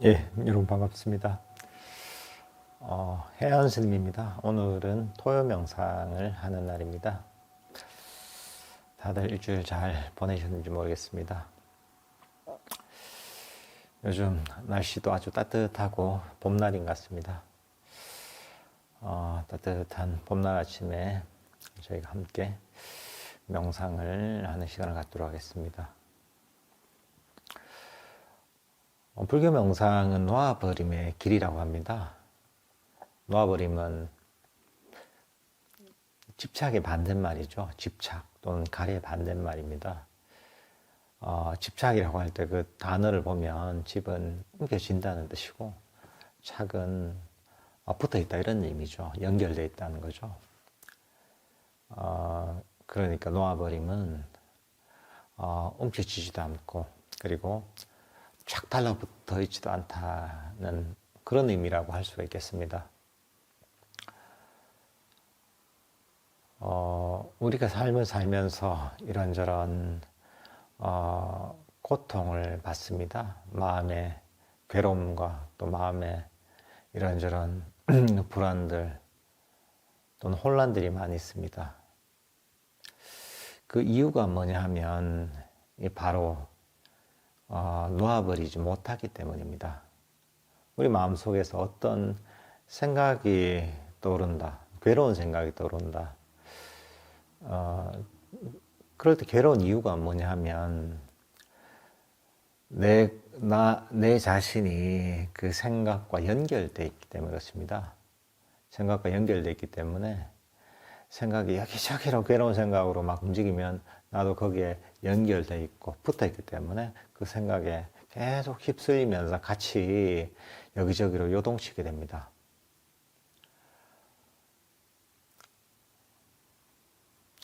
예, 여러분 반갑습니다. 혜연 스님입니다. 오늘은 토요 명상을 하는 날입니다. 다들 일주일 잘 보내셨는지 모르겠습니다. 요즘 날씨도 아주 따뜻하고 봄날인 것 같습니다. 따뜻한 봄날 아침에 저희가 함께 명상을 하는 시간을 갖도록 하겠습니다. 불교 명상은 놓아버림의 길이라고 합니다. 놓아버림은 집착의 반대말이죠. 집착 또는 가래의 반대말입니다. 집착이라고 할 때 그 단어를 보면 집은 옮겨진다는 뜻이고 착은 붙어있다 이런 의미죠. 연결되어 있다는 거죠. 그러니까 놓아버림은 옮겨지지도 않고 그리고 착 달라붙어 있지도 않다는 그런 의미라고 할 수가 있겠습니다. 우리가 삶을 살면서 이런저런 고통을 받습니다. 마음의 괴로움과 또 마음의 이런저런 불안들 또는 혼란들이 많이 있습니다. 그 이유가 뭐냐 하면 바로 놓아버리지 못하기 때문입니다. 우리 마음속에서 어떤 생각이 떠오른다. 괴로운 생각이 떠오른다. 그럴 때 괴로운 이유가 뭐냐 하면 내 자신이 그 생각과 연결되어 있기 때문에 그렇습니다. 생각과 연결되어 있기 때문에 생각이 여기저기로 괴로운 생각으로 막 움직이면 나도 거기에 연결되어 있고 붙어 있기 때문에 그 생각에 계속 휩쓸리면서 같이 여기저기로 요동치게 됩니다.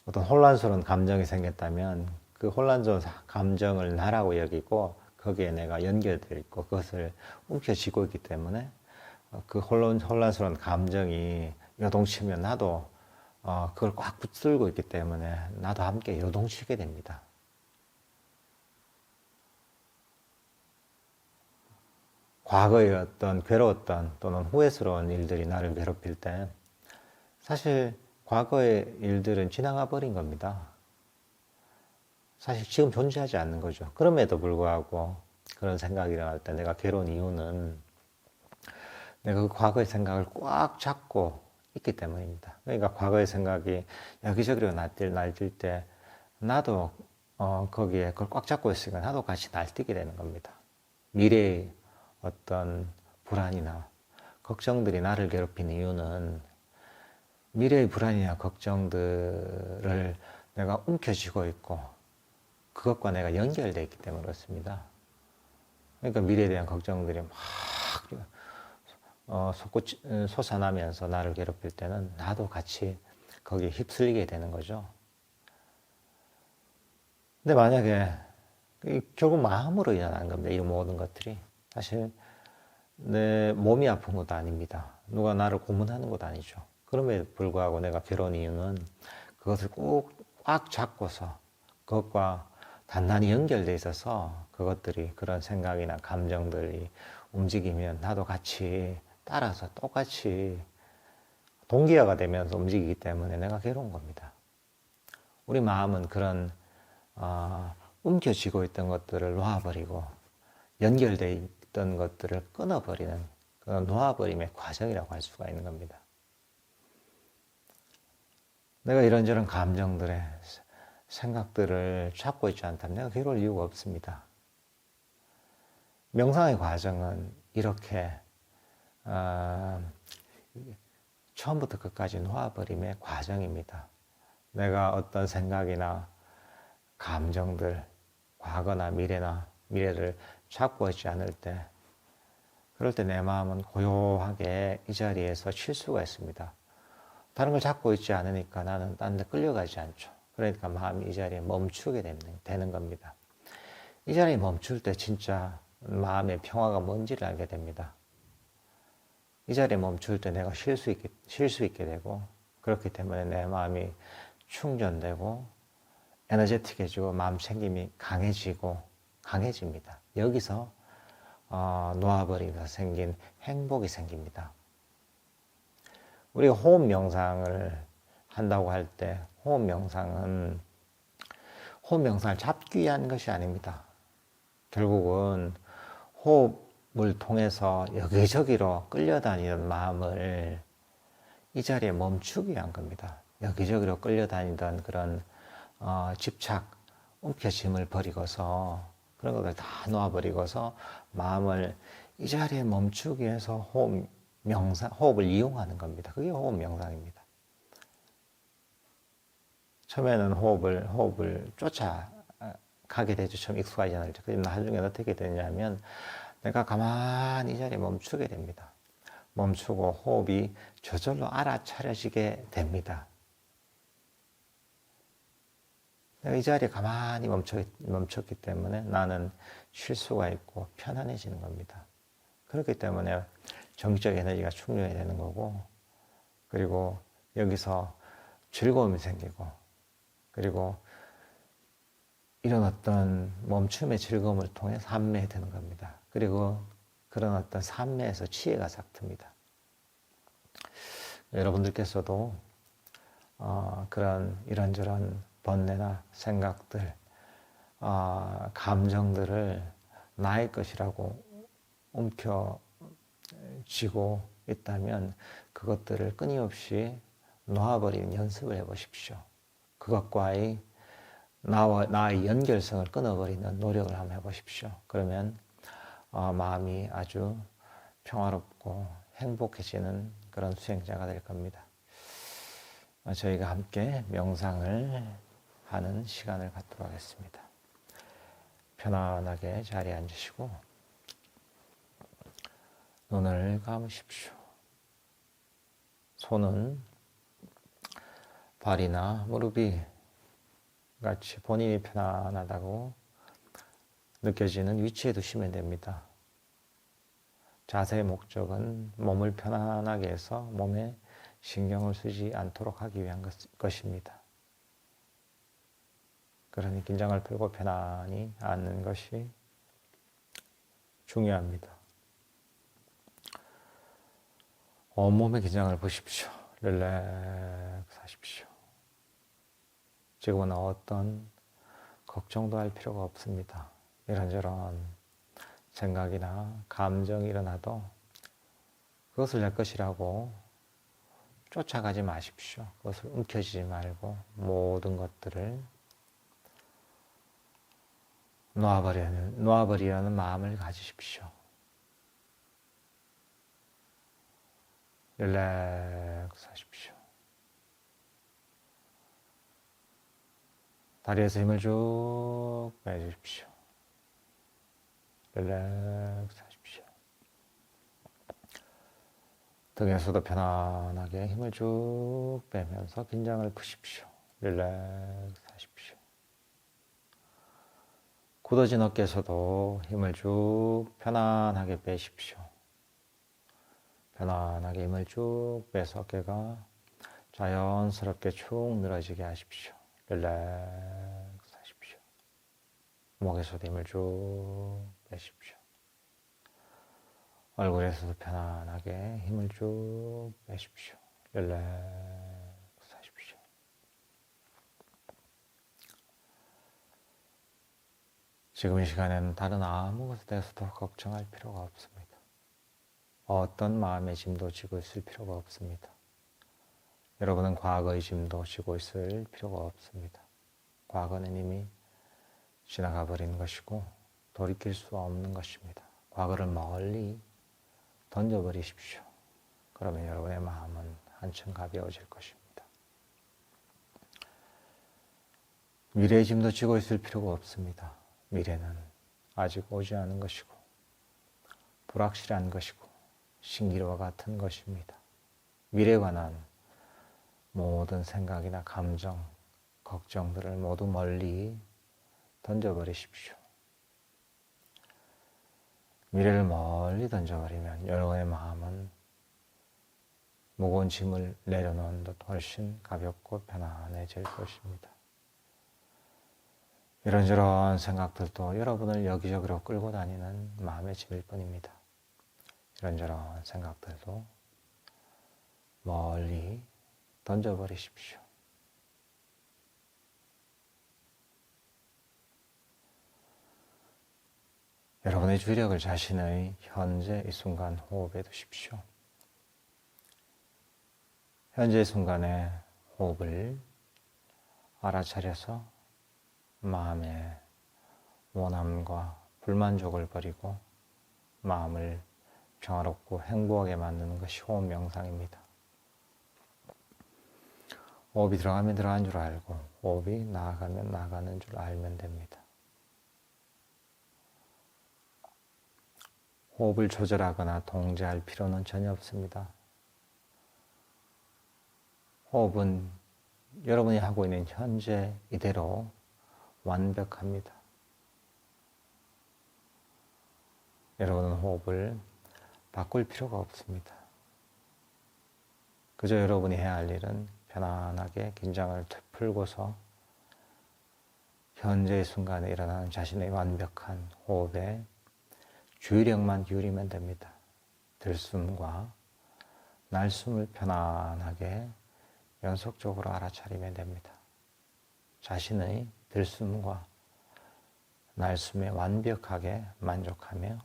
어떤 혼란스러운 감정이 생겼다면 그 혼란스러운 감정을 나라고 여기고 거기에 내가 연결되어 있고 그것을 움켜쥐고 있기 때문에 그 혼란스러운 감정이 요동치면 나도 그걸 꽉 붙들고 있기 때문에 나도 함께 요동치게 됩니다. 과거의 어떤 괴로웠던 또는 후회스러운 일들이 나를 괴롭힐 때 사실 과거의 일들은 지나가 버린 겁니다. 사실 지금 존재하지 않는 거죠. 그럼에도 불구하고 그런 생각이 일어날 때 내가 괴로운 이유는 내가 그 과거의 생각을 꽉 잡고 있기 때문입니다. 그러니까 과거의 생각이 여기저기로 날뛸 때 나도 거기에 그걸 꽉 잡고 있으니까 나도 같이 날뛰게 되는 겁니다. 미래의 어떤 불안이나 걱정들이 나를 괴롭히는 이유는 미래의 불안이나 걱정들을 내가 움켜쥐고 있고 그것과 내가 연결되어 있기 때문에 그렇습니다. 그러니까 미래에 대한 걱정들이 막 솟아나면서 나를 괴롭힐 때는 나도 같이 거기에 휩쓸리게 되는 거죠. 근데 만약에 결국 마음으로 일어나는 겁니다. 이 모든 것들이. 사실 내 몸이 아픈 것도 아닙니다. 누가 나를 고문하는 것도 아니죠. 그럼에도 불구하고 내가 괴로운 이유는 그것을 꼭 꽉 잡고서 그것과 단단히 연결되어 있어서 그것들이 그런 생각이나 감정들이 움직이면 나도 같이 따라서 똑같이 동기화가 되면서 움직이기 때문에 내가 괴로운 겁니다. 우리 마음은 그런 움켜쥐고 있던 것들을 놓아버리고 연결되어 있던 것들을 끊어버리는 그런 놓아버림의 과정이라고 할 수가 있는 겁니다. 내가 이런저런 감정들의 생각들을 잡고 있지 않다면 내가 괴로울 이유가 없습니다. 명상의 과정은 이렇게 처음부터 끝까지 놓아버림의 과정입니다. 내가 어떤 생각이나 감정들, 과거나 미래를 잡고 있지 않을 때, 그럴 때 내 마음은 고요하게 이 자리에서 쉴 수가 있습니다. 다른 걸 잡고 있지 않으니까 나는 딴 데 끌려가지 않죠. 그러니까 마음이 이 자리에 멈추게 되는 겁니다. 이 자리에 멈출 때 진짜 마음의 평화가 뭔지를 알게 됩니다. 이 자리에 멈출 때 내가 쉴 수 있게 되고 그렇기 때문에 내 마음이 충전되고 에너제틱해지고 마음 챙김이 강해집니다. 여기서 놓아버리면서 생긴 행복이 생깁니다. 우리가 호흡 명상을 한다고 할 때 호흡 명상을 잡기 위한 것이 아닙니다. 결국은 호흡을 통해서 여기저기로 끌려다니는 마음을 이 자리에 멈추기 위한 겁니다. 여기저기로 끌려다니던 그런 집착, 움켜짐을 버리고서 그런 것을 다 놓아버리고서 마음을 이 자리에 멈추기 위해서 호흡을 이용하는 겁니다. 그게 호흡 명상입니다. 처음에는 호흡을 쫓아가게 되죠. 처음 익숙하지 않을 때. 그럼 나중에 어떻게 되냐면 내가 가만히 이 자리에 멈추게 됩니다. 멈추고 호흡이 저절로 알아차려지게 됩니다. 내가 이 자리에 가만히 멈췄기 때문에 나는 쉴 수가 있고 편안해지는 겁니다. 그렇기 때문에 정기적 에너지가 충전이 되는 거고, 그리고 여기서 즐거움이 생기고, 그리고 이런 어떤 멈춤의 즐거움을 통해 산매에 드는 겁니다. 그리고 그런 어떤 산매에서 치유가 싹틉니다. 여러분들께서도 그런 이런저런 번뇌나 생각들, 감정들을 나의 것이라고 움켜쥐고 있다면 그것들을 끊임없이 놓아버리는 연습을 해보십시오. 그것과의 나의 연결성을 끊어버리는 노력을 한번 해보십시오. 그러면 마음이 아주 평화롭고 행복해지는 그런 수행자가 될 겁니다. 저희가 함께 명상을 하는 시간을 갖도록 하겠습니다. 편안하게 자리에 앉으시고 눈을 감으십시오. 손은 발이나 무릎이 같이 본인이 편안하다고 느껴지는 위치에 두시면 됩니다. 자세의 목적은 몸을 편안하게 해서 몸에 신경을 쓰지 않도록 하기 위한 것입니다. 그러니 긴장을 풀고 편안히 앉는 것이 중요합니다. 온몸의 긴장을 푸십시오. 릴렉스 하십시오. 지금은 어떤 걱정도 할 필요가 없습니다. 이런저런 생각이나 감정이 일어나도 그것을 내 것이라고 쫓아가지 마십시오. 그것을 움켜쥐지 말고 모든 것들을 놓아버리려는 마음을 가지십시오. 릴렉스 하십시오. 다리에서 힘을 쭉 빼주십시오. 릴렉스 하십시오. 등에서도 편안하게 힘을 쭉 빼면서 긴장을 푸십시오. 릴렉스 하십시오. 굳어진 어깨에서도 힘을 쭉 편안하게 빼십시오. 편안하게 힘을 쭉 빼서 어깨가 자연스럽게 축 늘어지게 하십시오. 릴렉스 하십시오. 목에서도 힘을 쭉 빼십시오. 얼굴에서도 편안하게 힘을 쭉 빼십시오. 릴렉스 하십시오. 지금 이 시간에는 다른 아무것에 대해서도 걱정할 필요가 없습니다. 어떤 마음의 짐도 지고 있을 필요가 없습니다. 여러분은 과거의 짐도 지고 있을 필요가 없습니다. 과거는 이미 지나가 버린 것이고 돌이킬 수 없는 것입니다. 과거를 멀리 던져버리십시오. 그러면 여러분의 마음은 한층 가벼워질 것입니다. 미래의 짐도 지고 있을 필요가 없습니다. 미래는 아직 오지 않은 것이고 불확실한 것이고 신기루와 같은 것입니다. 미래에 관한 모든 생각이나 감정, 걱정들을 모두 멀리 던져버리십시오. 미래를 멀리 던져버리면 여러분의 마음은 무거운 짐을 내려놓은 듯 훨씬 가볍고 편안해질 것입니다. 이런저런 생각들도 여러분을 여기저기로 끌고 다니는 마음의 짐일 뿐입니다. 이런저런 생각들도 멀리 던져버리십시오. 여러분의 주력을 자신의 현재 이 순간 호흡에 두십시오. 현재 이 순간에 호흡을 알아차려서 마음의 원함과 불만족을 버리고 마음을 평화롭고 행복하게 만드는 것이 호흡 명상입니다. 호흡이 들어가면 들어간 줄 알고 호흡이 나가면 나가는 줄 알면 됩니다. 호흡을 조절하거나 통제할 필요는 전혀 없습니다. 호흡은 여러분이 하고 있는 현재 이대로 완벽합니다. 여러분은 호흡을 바꿀 필요가 없습니다. 그저 여러분이 해야 할 일은 편안하게 긴장을 풀고서 현재의 순간에 일어나는 자신의 완벽한 호흡에 주의력만 기울이면 됩니다. 들숨과 날숨을 편안하게 연속적으로 알아차리면 됩니다. 자신의 들숨과 날숨에 완벽하게 만족하며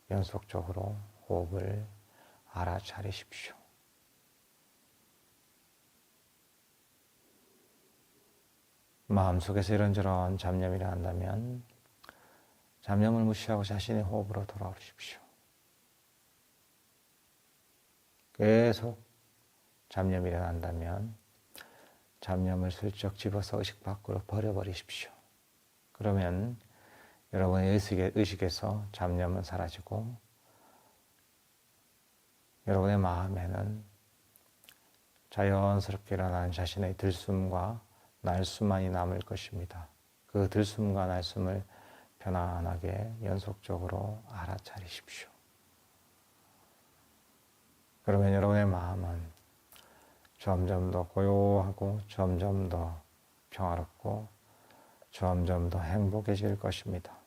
연속적으로 호흡을 알아차리십시오. 마음속에서 이런저런 잡념이 일어난다면 잡념을 무시하고 자신의 호흡으로 돌아오십시오. 계속 잡념이 일어난다면 잡념을 슬쩍 집어서 의식 밖으로 버려버리십시오. 그러면 여러분의 의식에서 잡념은 사라지고 여러분의 마음에는 자연스럽게 일어나는 자신의 들숨과 날숨만이 남을 것입니다. 그 들숨과 날숨을 편안하게 연속적으로 알아차리십시오. 그러면 여러분의 마음은 점점 더 고요하고 점점 더 평화롭고 점점 더 행복해질 것입니다.